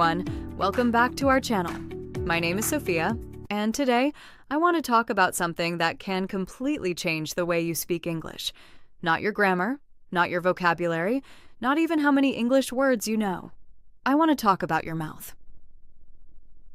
everyone, welcome back to our channel. My name is Sophia, and today I want to talk about something that can completely change the way you speak English. Not your grammar, not your vocabulary, not even how many English words you know. I want to talk about your mouth.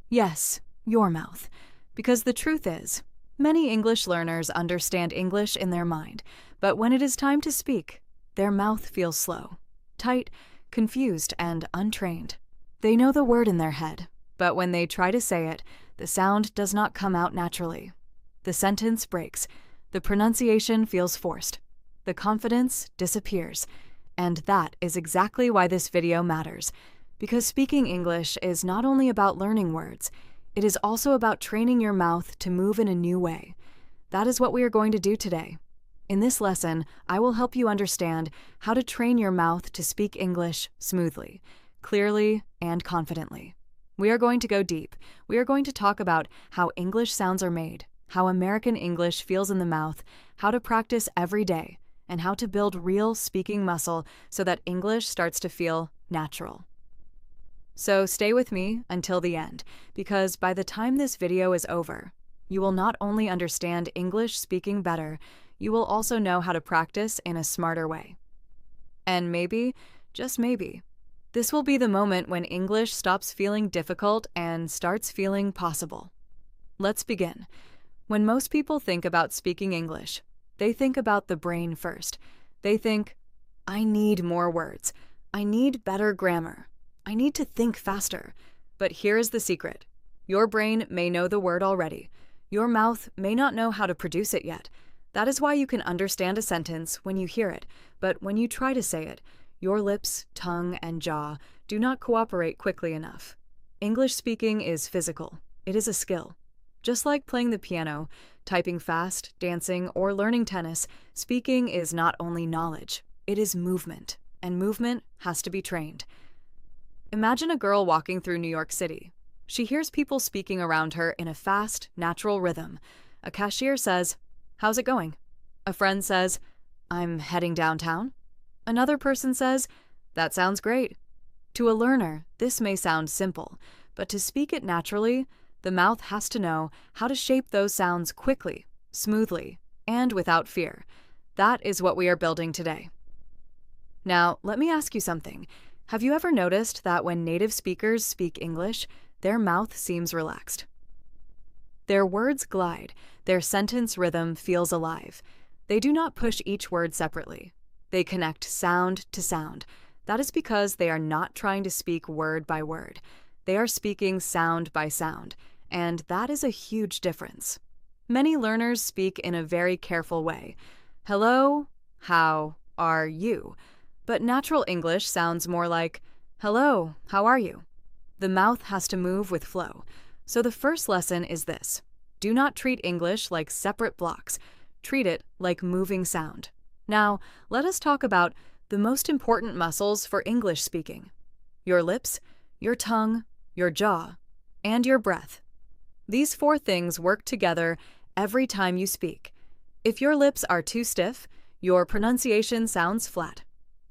Yes, your mouth. Because the truth is, many English learners understand English in their mind, but when it is time to speak, their mouth feels slow, tight, confused, and untrained. They know the word in their head, but when they try to say it, the sound does not come out naturally. The sentence breaks, the pronunciation feels forced, the confidence disappears, and that is exactly why this video matters. Because speaking English is not only about learning words, it is also about training your mouth to move in a new way. That is what we are going to do today. In this lesson, I will help you understand how to train your mouth to speak English smoothly, clearly, and confidently. We are going to go deep. We are going to talk about how English sounds are made, how American English feels in the mouth, how to practice every day, and how to build real speaking muscle so that English starts to feel natural. So stay with me until the end, because by the time this video is over, you will not only understand English speaking better, you will also know how to practice in a smarter way. And maybe, just maybe, this will be the moment when English stops feeling difficult and starts feeling possible. Let's begin. When most people think about speaking English, they think about the brain first. They think, I need more words. I need better grammar. I need to think faster. But here is the secret. Your brain may know the word already. Your mouth may not know how to produce it yet. That is why you can understand a sentence when you hear it, but when you try to say it, your lips, tongue, and jaw do not cooperate quickly enough. English speaking is physical. It is a skill. Just like playing the piano, typing fast, dancing, or learning tennis, speaking is not only knowledge, it is movement, and movement has to be trained. Imagine a girl walking through New York City. She hears people speaking around her in a fast, natural rhythm. A cashier says, "How's it going?" A friend says, "I'm heading downtown." Another person says, "That sounds great." To a learner, this may sound simple, but to speak it naturally, the mouth has to know how to shape those sounds quickly, smoothly, and without fear. That is what we are building today. Now, let me ask you something. Have you ever noticed that when native speakers speak English, their mouth seems relaxed? Their words glide, their sentence rhythm feels alive. They do not push each word separately. They connect sound to sound. That is because they are not trying to speak word by word. They are speaking sound by sound, and that is a huge difference. Many learners speak in a very careful way. Hello, how are you? But natural English sounds more like, hello, how are you? The mouth has to move with flow. So the first lesson is this. Do not treat English like separate blocks. Treat it like moving sound. Now, let us talk about the most important muscles for English speaking. Your lips, your tongue, your jaw, and your breath. These four things work together every time you speak. If your lips are too stiff, your pronunciation sounds flat.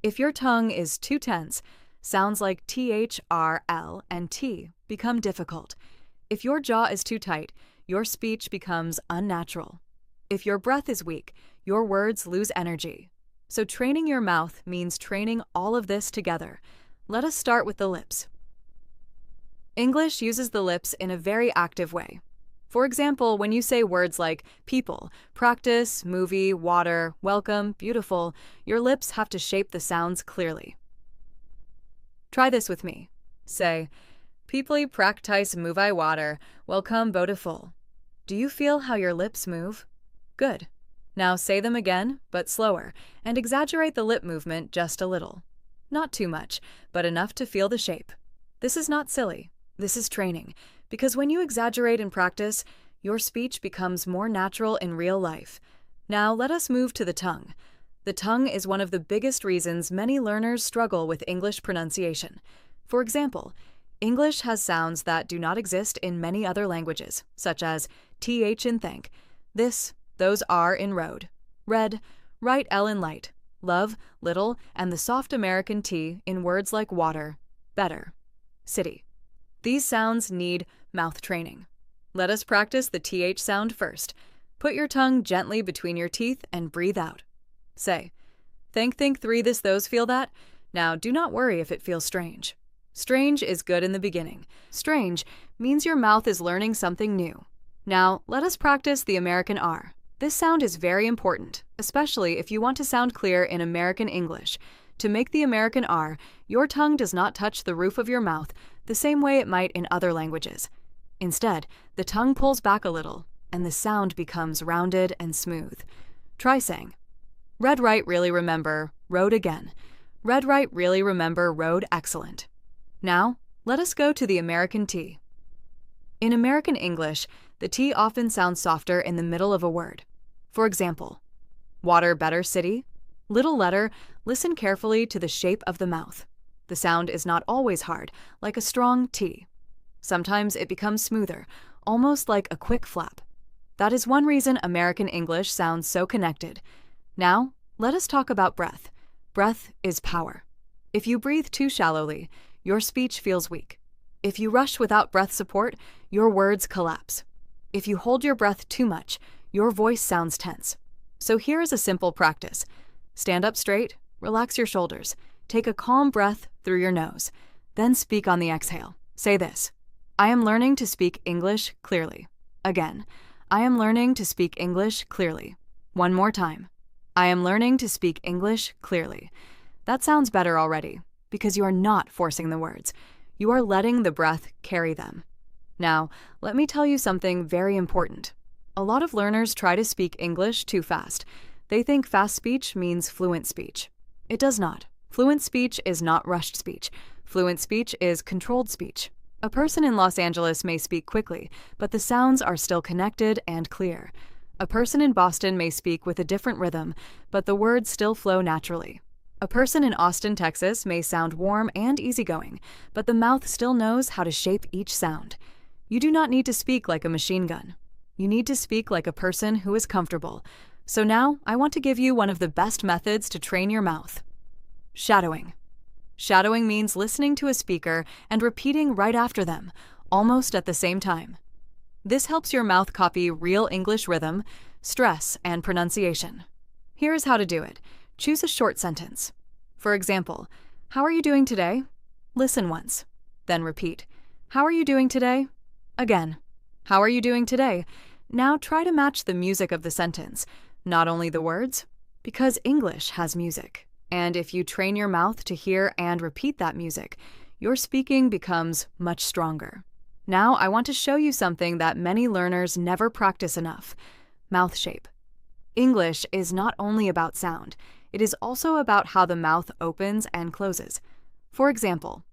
If your tongue is too tense, sounds like TH, R, L, and T become difficult. If your jaw is too tight, your speech becomes unnatural. If your breath is weak, your words lose energy. So training your mouth means training all of this together. Let us start with the lips. English uses the lips in a very active way. For example, when you say words like people, practice, movie, water, welcome, beautiful, your lips have to shape the sounds clearly. Try this with me. Say, "People practice movie water, welcome beautiful." Do you feel how your lips move? Good. Now say them again, but slower, and exaggerate the lip movement just a little. Not too much, but enough to feel the shape. This is not silly. This is training, because when you exaggerate in practice, your speech becomes more natural in real life. Now let us move to the tongue. The tongue is one of the biggest reasons many learners struggle with English pronunciation. For example, English has sounds that do not exist in many other languages, such as TH in thank, this, those are in road, red, right L in light, love, little, and the soft American T in words like water, better, city. These sounds need mouth training. Let us practice the TH sound first. Put your tongue gently between your teeth and breathe out. Say, think, three, this, those, feel that? Now, do not worry if it feels strange. Strange is good in the beginning. Strange means your mouth is learning something new. Now, let us practice the American R. This sound is very important, especially if you want to sound clear in American English. To make the American R, your tongue does not touch the roof of your mouth the same way it might in other languages. Instead, the tongue pulls back a little, and the sound becomes rounded and smooth. Try saying, read right, really remember, rode again. Read right, really remember, rode excellent. Now, let us go to the American T. In American English, the T often sounds softer in the middle of a word. For example, water, better, city. Little letter, listen carefully to the shape of the mouth. The sound is not always hard, like a strong T. Sometimes it becomes smoother, almost like a quick flap. That is one reason American English sounds so connected. Now, let us talk about breath. Breath is power. If you breathe too shallowly, your speech feels weak. If you rush without breath support, your words collapse. If you hold your breath too much, your voice sounds tense. So here is a simple practice. Stand up straight, relax your shoulders, take a calm breath through your nose, then speak on the exhale. Say this, I am learning to speak English clearly. Again, I am learning to speak English clearly. One more time. I am learning to speak English clearly. That sounds better already, because you are not forcing the words. You are letting the breath carry them. Now, let me tell you something very important. A lot of learners try to speak English too fast. They think fast speech means fluent speech. It does not. Fluent speech is not rushed speech. Fluent speech is controlled speech. A person in Los Angeles may speak quickly, but the sounds are still connected and clear. A person in Boston may speak with a different rhythm, but the words still flow naturally. A person in Austin, Texas may sound warm and easygoing, but the mouth still knows how to shape each sound. You do not need to speak like a machine gun. You need to speak like a person who is comfortable. So now, I want to give you one of the best methods to train your mouth. Shadowing. Shadowing means listening to a speaker and repeating right after them, almost at the same time. This helps your mouth copy real English rhythm, stress, and pronunciation. Here is how to do it. Choose a short sentence. For example, how are you doing today? Listen once. Then repeat. How are you doing today? Again. How are you doing today? Now try to match the music of the sentence, not only the words, because English has music. And if you train your mouth to hear and repeat that music, your speaking becomes much stronger. Now I want to show you something that many learners never practice enough: mouth shape. English is not only about sound, it is also about how the mouth opens and closes. For example,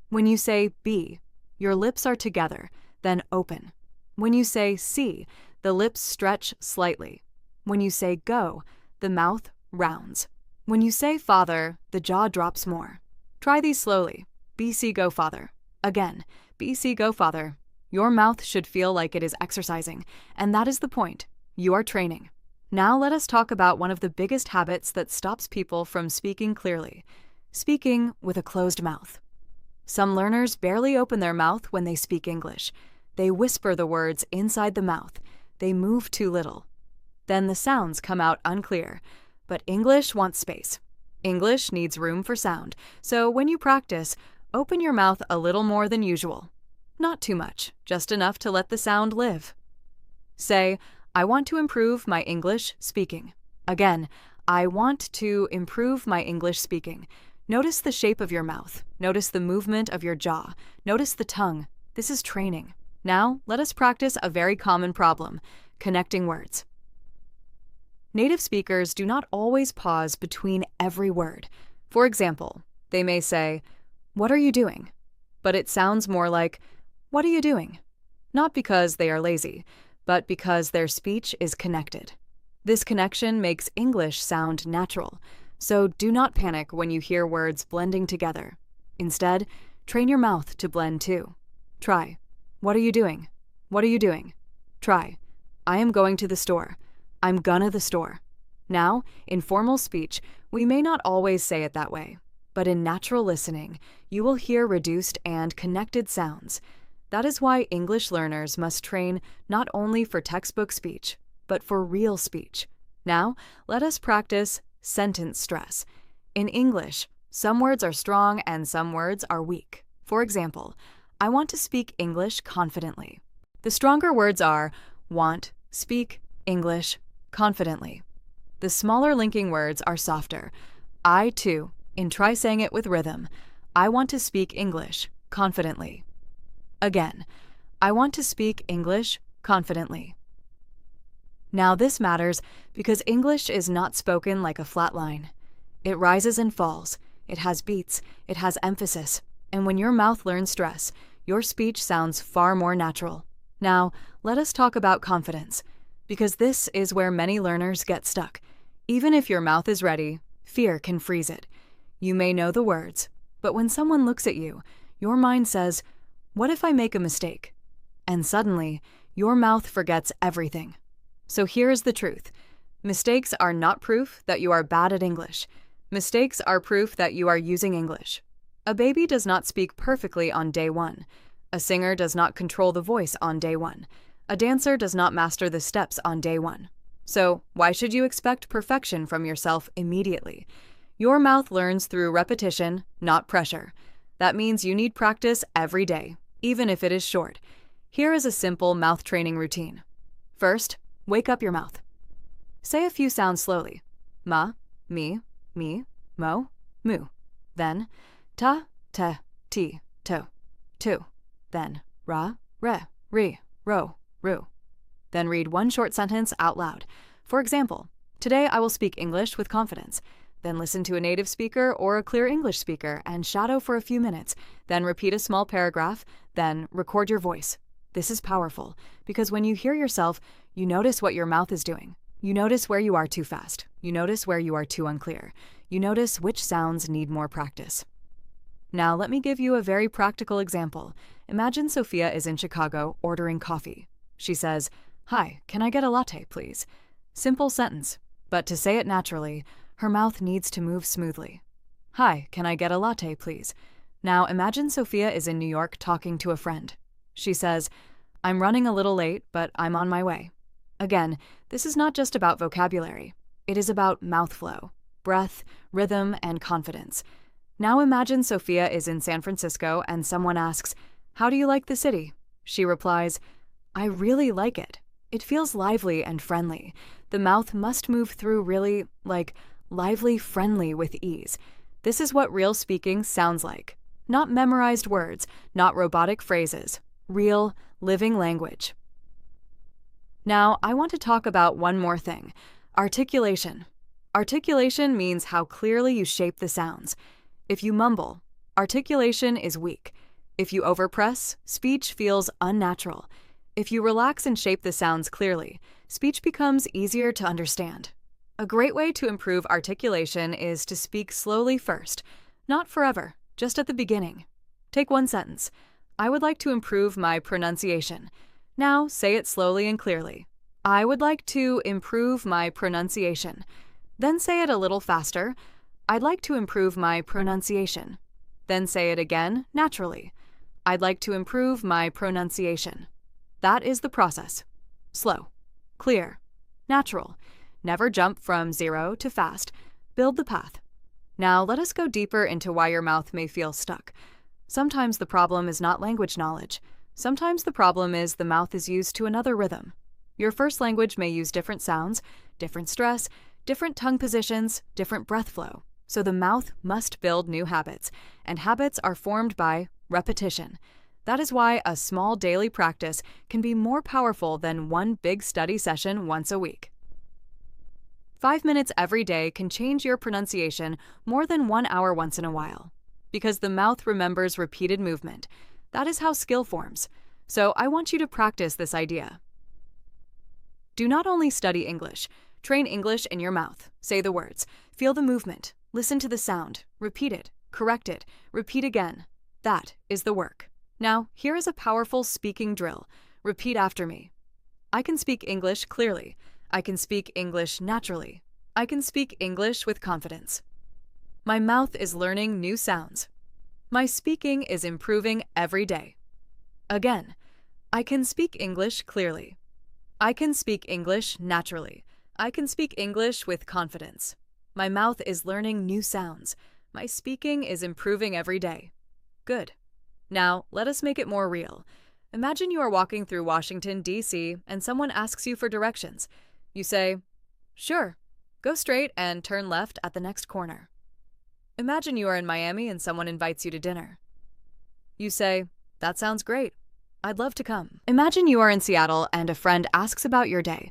when you say B, your lips are together, then open. When you say C, the lips stretch slightly. When you say go, the mouth rounds. When you say father, the jaw drops more. Try these slowly. BC, go father. Again, BC, go father. Your mouth should feel like it is exercising, and that is the point. You are training. Now let us talk about one of the biggest habits that stops people from speaking clearly: speaking with a closed mouth. Some learners barely open their mouth when they speak English. They whisper the words inside the mouth. They move too little. Then the sounds come out unclear. But English wants space. English needs room for sound. So when you practice, open your mouth a little more than usual. Not too much, just enough to let the sound live. Say, I want to improve my English speaking. Again, I want to improve my English speaking. Notice the shape of your mouth. Notice the movement of your jaw. Notice the tongue. This is training. Now, let us practice a very common problem: connecting words. Native speakers do not always pause between every word. For example, they may say, "What are you doing?" But it sounds more like, "What are you doing?" Not because they are lazy, but because their speech is connected. This connection makes English sound natural, so do not panic when you hear words blending together. Instead, train your mouth to blend too. Try, "What are you doing?" "What are you doing?" Try, "I am going to the store." "I'm gonna the store." Now, in formal speech, we may not always say it that way, but in natural listening, you will hear reduced and connected sounds. That is why English learners must train not only for textbook speech, but for real speech. Now, let us practice sentence stress. In English, some words are strong and some words are weak. For example, I want to speak English confidently. The stronger words are want, speak, English, confidently. The smaller linking words are softer. I, too, and try saying it with rhythm. I want to speak English confidently. Again, I want to speak English confidently. Now this matters because English is not spoken like a flat line. It rises and falls, it has beats, it has emphasis, and when your mouth learns stress, your speech sounds far more natural. Now, let us talk about confidence, because this is where many learners get stuck. Even if your mouth is ready, fear can freeze it. You may know the words, but when someone looks at you, your mind says, "What if I make a mistake?" And suddenly, your mouth forgets everything. So here is the truth. Mistakes are not proof that you are bad at English. Mistakes are proof that you are using English. A baby does not speak perfectly on day one. A singer does not control the voice on day one. A dancer does not master the steps on day one. So why should you expect perfection from yourself immediately? Your mouth learns through repetition, not pressure. That means you need practice every day, even if it is short. Here is a simple mouth training routine. First, wake up your mouth. Say a few sounds slowly. Ma, me, mo, mu. Then, ta, te, ti, to, tu. Then, ra, re, ri, ro, ru. Then read one short sentence out loud. For example, today I will speak English with confidence. Then listen to a native speaker or a clear English speaker and shadow for a few minutes. Then repeat a small paragraph. Then record your voice. This is powerful because when you hear yourself, you notice what your mouth is doing. You notice where you are too fast. You notice where you are too unclear. You notice which sounds need more practice. Now let me give you a very practical example. Imagine Sophia is in Chicago ordering coffee. She says, "Hi, can I get a latte, please?" Simple sentence, but to say it naturally, her mouth needs to move smoothly. "Hi, can I get a latte, please?" Now imagine Sophia is in New York talking to a friend. She says, "I'm running a little late, but I'm on my way." Again, this is not just about vocabulary. It is about mouth flow, breath, rhythm, and confidence. Now imagine Sophia is in San Francisco and someone asks, "How do you like the city?" She replies, "I really like it. It feels lively and friendly." The mouth must move through really, lively, friendly with ease. This is what real speaking sounds like. Not memorized words, not robotic phrases. Real, living language. Now, I want to talk about one more thing. Articulation. Articulation means how clearly you shape the sounds. If you mumble, articulation is weak. If you overpress, speech feels unnatural. If you relax and shape the sounds clearly, speech becomes easier to understand. A great way to improve articulation is to speak slowly first. Not forever, just at the beginning. Take one sentence. I would like to improve my pronunciation. Now say it slowly and clearly. I would like to improve my pronunciation. Then say it a little faster. I'd like to improve my pronunciation. Then say it again, naturally. I'd like to improve my pronunciation. That is the process. Slow, clear, natural. Never jump from 0 to fast. Build the path. Now let us go deeper into why your mouth may feel stuck. Sometimes the problem is not language knowledge. Sometimes the problem is the mouth is used to another rhythm. Your first language may use different sounds, different stress, different tongue positions, different breath flow. So the mouth must build new habits, and habits are formed by repetition. That is why a small daily practice can be more powerful than one big study session once a week. 5 minutes every day can change your pronunciation more than 1 hour once in a while. Because the mouth remembers repeated movement. That is how skill forms. So I want you to practice this idea. Do not only study English, train English in your mouth. Say the words, feel the movement, listen to the sound, repeat it, correct it, repeat again. That is the work. Now, here is a powerful speaking drill. Repeat after me. I can speak English clearly. I can speak English naturally. I can speak English with confidence. My mouth is learning new sounds. My speaking is improving every day. Again, I can speak English clearly. I can speak English naturally. I can speak English with confidence. My mouth is learning new sounds. My speaking is improving every day. Good. Now, let us make it more real. Imagine you are walking through Washington, D.C., and someone asks you for directions. You say, "Sure, go straight and turn left at the next corner." Imagine you are in Miami and someone invites you to dinner. You say, "That sounds great. I'd love to come." Imagine you are in Seattle and a friend asks about your day.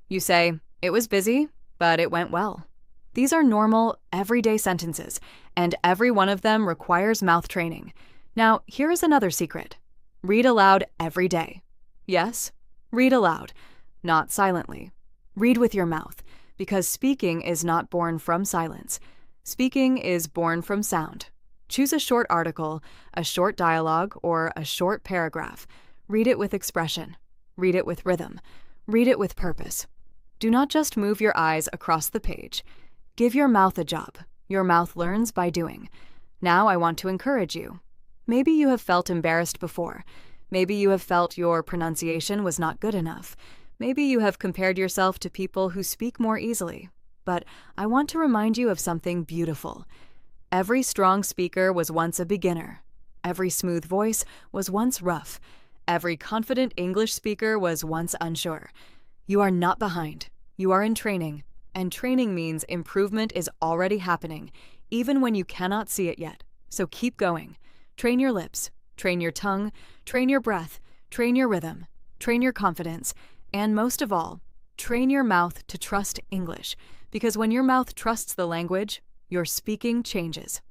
You say, "It was busy, but it went well." These are normal, everyday sentences, and every one of them requires mouth training. Now, here is another secret. Read aloud every day. Yes, read aloud, not silently. Read with your mouth, because speaking is not born from silence. Speaking is born from sound. Choose a short article, a short dialogue, or a short paragraph. Read it with expression. Read it with rhythm. Read it with purpose. Do not just move your eyes across the page. Give your mouth a job. Your mouth learns by doing. Now I want to encourage you. Maybe you have felt embarrassed before. Maybe you have felt your pronunciation was not good enough. Maybe you have compared yourself to people who speak more easily. But I want to remind you of something beautiful. Every strong speaker was once a beginner. Every smooth voice was once rough. Every confident English speaker was once unsure. You are not behind. You are in training. And training means improvement is already happening, even when you cannot see it yet. So keep going. Train your lips, train your tongue, train your breath, train your rhythm, train your confidence, and most of all, train your mouth to trust English, because when your mouth trusts the language, your speaking changes.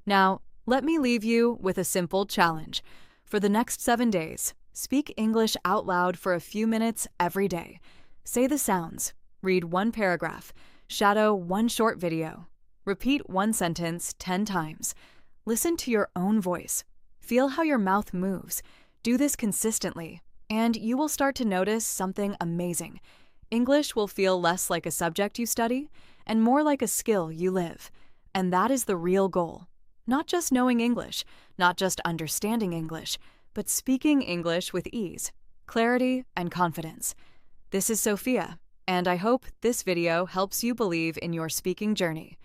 Now, let me leave you with a simple challenge. For the next 7 days, speak English out loud for a few minutes every day. Say the sounds, read one paragraph, shadow one short video, repeat one sentence 10 times. Listen to your own voice. Feel how your mouth moves. Do this consistently, and you will start to notice something amazing. English will feel less like a subject you study and more like a skill you live. And that is the real goal. Not just knowing English, not just understanding English, but speaking English with ease, clarity, and confidence. This is Sophia, and I hope this video helps you believe in your speaking journey.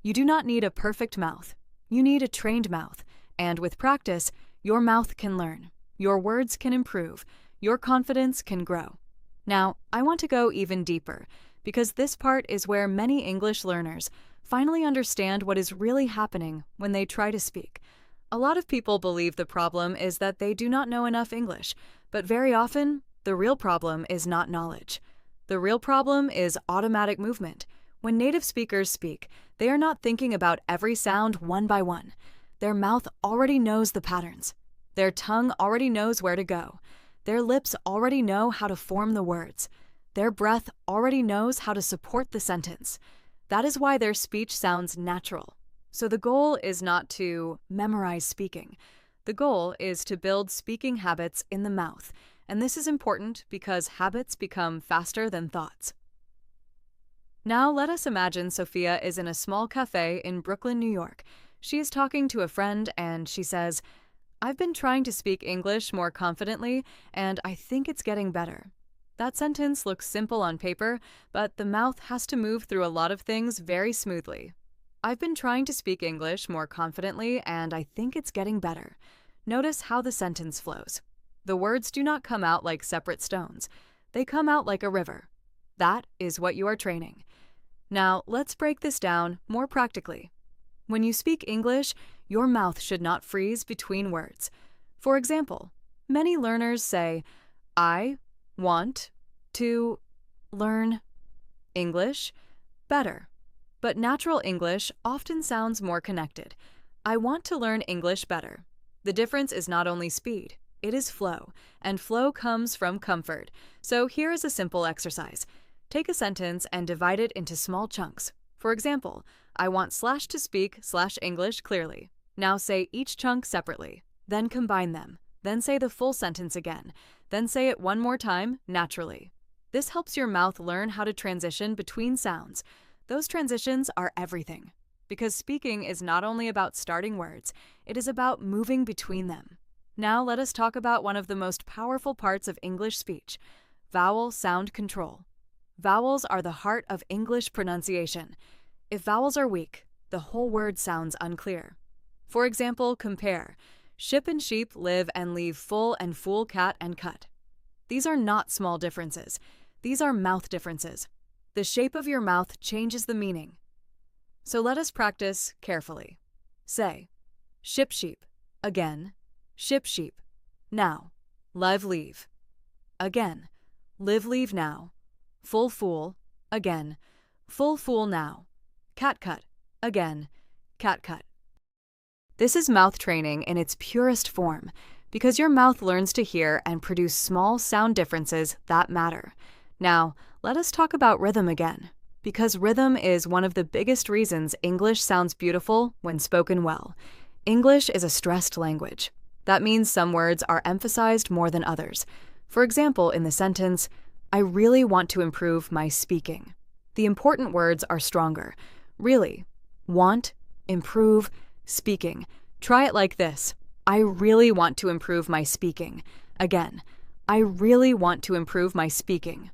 You do not need a perfect mouth. You need a trained mouth, and with practice, your mouth can learn, your words can improve, your confidence can grow. Now, I want to go even deeper, because this part is where many English learners finally understand what is really happening when they try to speak. A lot of people believe the problem is that they do not know enough English, but very often, the real problem is not knowledge. The real problem is automatic movement. When native speakers speak, they are not thinking about every sound one by one. Their mouth already knows the patterns. Their tongue already knows where to go. Their lips already know how to form the words. Their breath already knows how to support the sentence. That is why their speech sounds natural. So the goal is not to memorize speaking. The goal is to build speaking habits in the mouth, and this is important because habits become faster than thoughts. Now let us imagine Sophia is in a small cafe in Brooklyn, New York. She is talking to a friend and she says, "I've been trying to speak English more confidently and I think it's getting better." That sentence looks simple on paper, but the mouth has to move through a lot of things very smoothly. I've been trying to speak English more confidently and I think it's getting better. Notice how the sentence flows. The words do not come out like separate stones. They come out like a river. That is what you are training. Now, let's break this down more practically. When you speak English, your mouth should not freeze between words. For example, many learners say, "I want to learn English better." But natural English often sounds more connected. I want to learn English better. The difference is not only speed, it is flow, and flow comes from comfort. So here is a simple exercise. Take a sentence and divide it into small chunks. For example, I want Slash to speak English clearly. Now say each chunk separately, then combine them, then say the full sentence again, then say it one more time naturally. This helps your mouth learn how to transition between sounds. Those transitions are everything, because speaking is not only about starting words, it is about moving between them. Now let us talk about one of the most powerful parts of English speech, vowel sound control. Vowels are the heart of English pronunciation. If vowels are weak, the whole word sounds unclear. For example, compare ship and sheep, live and leave, full and fool, cat and cut. These are not small differences. These are mouth differences. The shape of your mouth changes the meaning. So let us practice carefully. Say, ship sheep, again, ship sheep, now, live leave, again, live leave now, full fool, again, full fool now, cat cut, again, cat cut. This is mouth training in its purest form because your mouth learns to hear and produce small sound differences that matter. Now, let us talk about rhythm again, because rhythm is one of the biggest reasons English sounds beautiful when spoken well. English is a stressed language. That means some words are emphasized more than others. For example, in the sentence, I really want to improve my speaking. The important words are stronger. Really, want, improve, speaking. Try it like this. I really want to improve my speaking. Again, I really want to improve my speaking.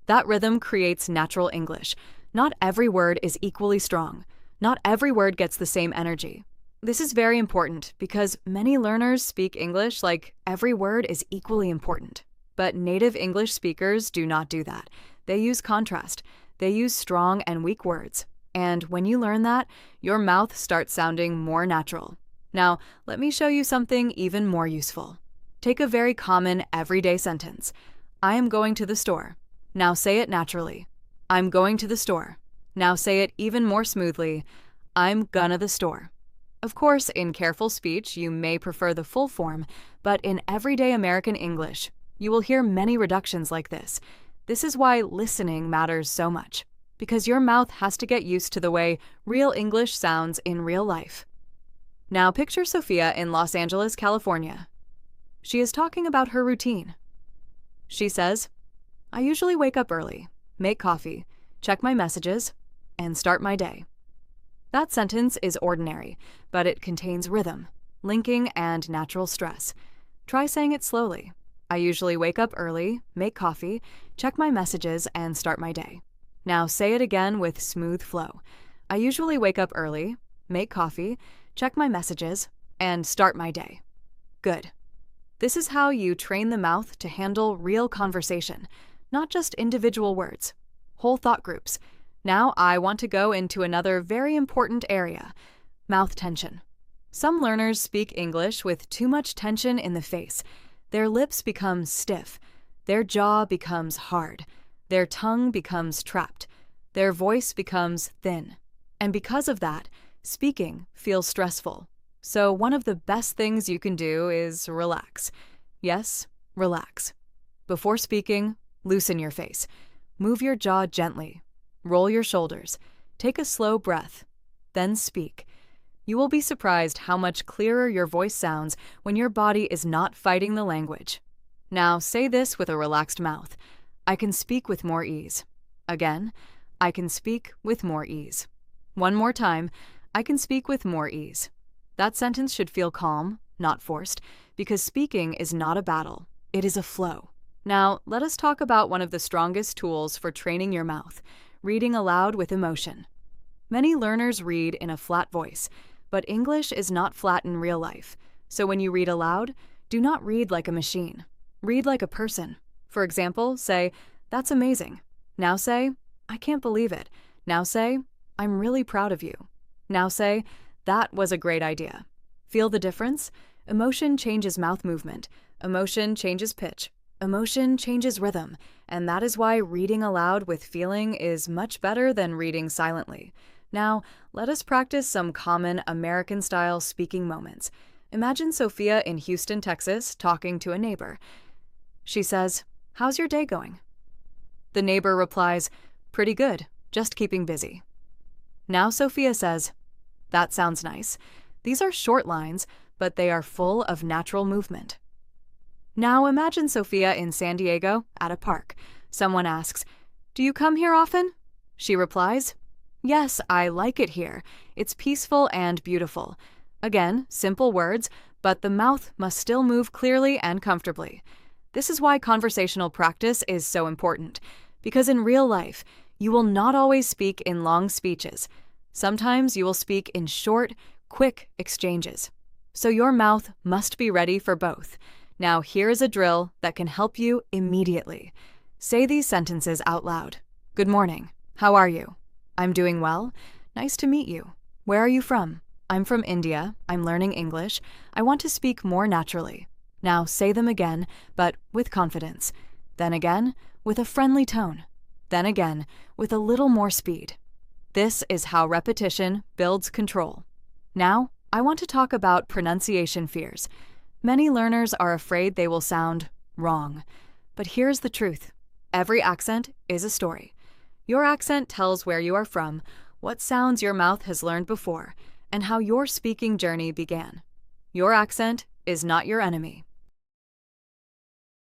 That rhythm creates natural English. Not every word is equally strong. Not every word gets the same energy. This is very important because many learners speak English like every word is equally important. But native English speakers do not do that. They use contrast. They use strong and weak words. And when you learn that, your mouth starts sounding more natural. Now, let me show you something even more useful. Take a very common everyday sentence. I am going to the store. Now say it naturally. I'm going to the store. Now say it even more smoothly. I'm gonna the store. Of course, in careful speech, you may prefer the full form, but in everyday American English, you will hear many reductions like this. This is why listening matters so much, because your mouth has to get used to the way real English sounds in real life. Now picture Sophia in Los Angeles, California. She is talking about her routine. She says, I usually wake up early, make coffee, check my messages, and start my day. That sentence is ordinary, but it contains rhythm, linking, and natural stress. Try saying it slowly. I usually wake up early, make coffee, check my messages, and start my day. Now say it again with smooth flow. I usually wake up early, make coffee, check my messages, and start my day. Good. This is how you train the mouth to handle real conversation, not just individual words, whole thought groups. Now I want to go into another very important area, mouth tension. Some learners speak English with too much tension in the face. Their lips become stiff. Their jaw becomes hard. Their tongue becomes trapped. Their voice becomes thin. And because of that, speaking feels stressful. So one of the best things you can do is relax. Yes, relax. Before speaking, loosen your face. Move your jaw gently. Roll your shoulders. Take a slow breath. Then speak. You will be surprised how much clearer your voice sounds when your body is not fighting the language. Now say this with a relaxed mouth. I can speak with more ease. Again, I can speak with more ease. One more time, I can speak with more ease. That sentence should feel calm, not forced, because speaking is not a battle. It is a flow. Now, let us talk about one of the strongest tools for training your mouth, reading aloud with emotion. Many learners read in a flat voice, but English is not flat in real life. So when you read aloud, do not read like a machine. Read like a person. For example, say, that's amazing. Now say, I can't believe it. Now say, I'm really proud of you. Now say, that was a great idea. Feel the difference? Emotion changes mouth movement. Emotion changes pitch. Emotion changes rhythm. And that is why reading aloud with feeling is much better than reading silently. Now, let us practice some common American-style speaking moments. Imagine Sophia in Houston, Texas, talking to a neighbor. She says, how's your day going? The neighbor replies, pretty good, just keeping busy. Now Sophia says, that sounds nice. These are short lines, but they are full of natural movement. Now imagine Sophia in San Diego at a park. Someone asks, do you come here often? She replies, yes, I like it here. It's peaceful and beautiful. Again, simple words, but the mouth must still move clearly and comfortably. This is why conversational practice is so important, because in real life, you will not always speak in long speeches. Sometimes you will speak in short, quick exchanges. So your mouth must be ready for both. Now here is a drill that can help you immediately. Say these sentences out loud. Good morning. How are you? I'm doing well. Nice to meet you. Where are you from? I'm from India. I'm learning English. I want to speak more naturally. Now say them again, but with confidence. Then again, with a friendly tone. Then again, with a little more speed. This is how repetition builds control. Now, I want to talk about pronunciation fears. Many learners are afraid they will sound wrong. But here's the truth. Every accent is a story. Your accent tells where you are from, what sounds your mouth has learned before, and how your speaking journey began. Your accent is not your enemy.